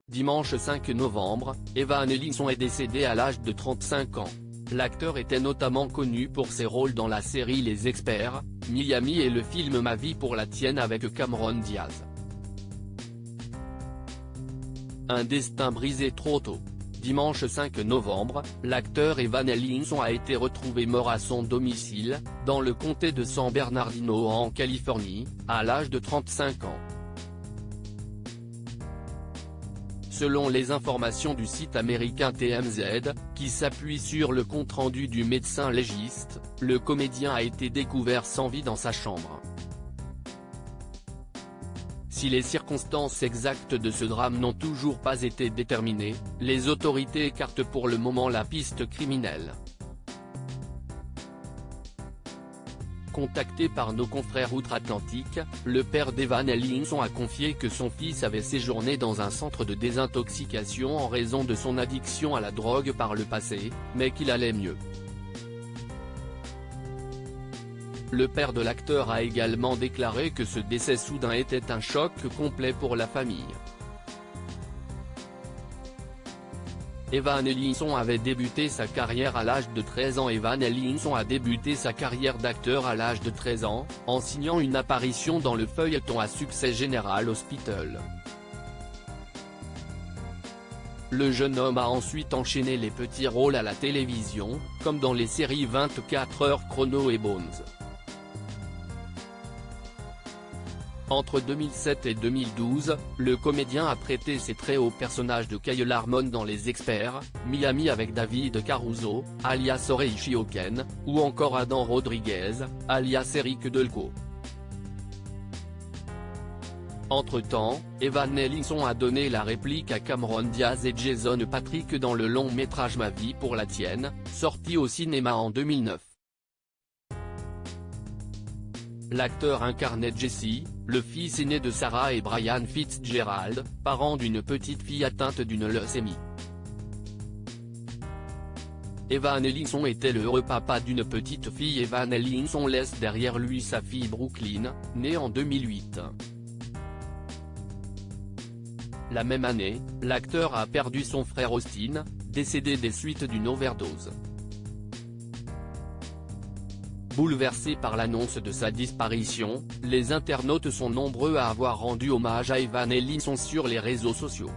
Dimanche 5 novembre, Evan Ellingson est décédé à l'âge de 35 ans. L'acteur était notamment connu pour ses rôles dans la série Les Experts, Miami et le film Ma vie pour la tienne avec Cameron Diaz. Un destin brisé trop tôt. Dimanche 5 novembre, l'acteur Evan Ellingson a été retrouvé mort à son domicile, dans le comté de San Bernardino en Californie, à l'âge de 35 ans. Selon les informations du site américain TMZ, qui s'appuie sur le compte-rendu du médecin légiste, le comédien a été découvert sans vie dans sa chambre. Si les circonstances exactes de ce drame n'ont toujours pas été déterminées, les autorités écartent pour le moment la piste criminelle. Contacté par nos confrères outre-Atlantique, le père d'Evan Ellingson a confié que son fils avait séjourné dans un centre de désintoxication en raison de son addiction à la drogue par le passé, mais qu'il allait mieux. Le père de l'acteur a également déclaré que ce décès soudain était un choc complet pour la famille. Evan Ellingson avait débuté sa carrière à l'âge de 13 ans. Evan Ellingson a débuté sa carrière d'acteur à l'âge de 13 ans, en signant une apparition dans le feuilleton à succès General Hospital. Le jeune homme a ensuite enchaîné les petits rôles à la télévision, comme dans les séries 24 heures chrono et Bones. Entre 2007 et 2012, le comédien a prêté ses traits au personnage de Kyle Harmon dans Les Experts, Miami avec David Caruso, alias Horatio Oken, ou encore Adam Rodriguez, alias Eric Delco. Entre-temps, Evan Ellingson a donné la réplique à Cameron Diaz et Jason Patric dans le long-métrage Ma vie pour la tienne, sorti au cinéma en 2009. L'acteur incarnait Jesse, le fils aîné de Sarah et Brian Fitzgerald, parents d'une petite fille atteinte d'une leucémie. Evan Ellingson était le heureux papa d'une petite fille. Evan Ellingson laisse derrière lui sa fille Brooklyn, née en 2008. La même année, l'acteur a perdu son frère Austin, décédé des suites d'une overdose. Bouleversés par l'annonce de sa disparition, les internautes sont nombreux à avoir rendu hommage à Evan Ellingson sur les réseaux sociaux.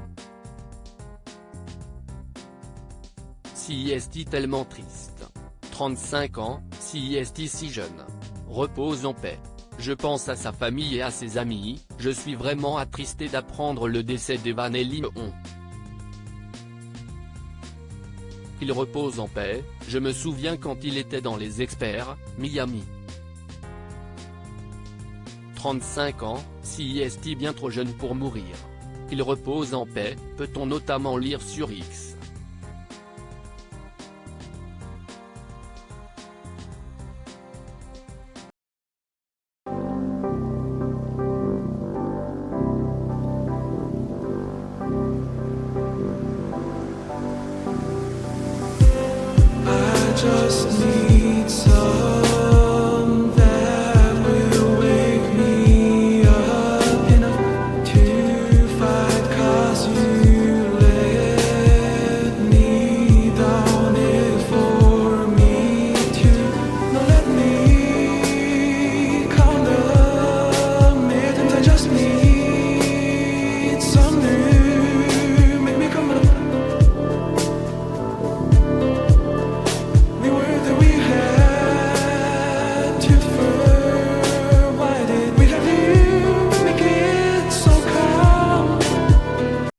CIST tellement triste. 35 ans, CIST si jeune. Repose en paix. Je pense à sa famille et à ses amis, je suis vraiment attristé d'apprendre le décès d'Evan Ellingson. Qu'il repose en paix, je me souviens quand il était dans Les Experts, Miami. 35 ans, CIST bien trop jeune pour mourir. Qu'il repose en paix, peut-on notamment lire sur X.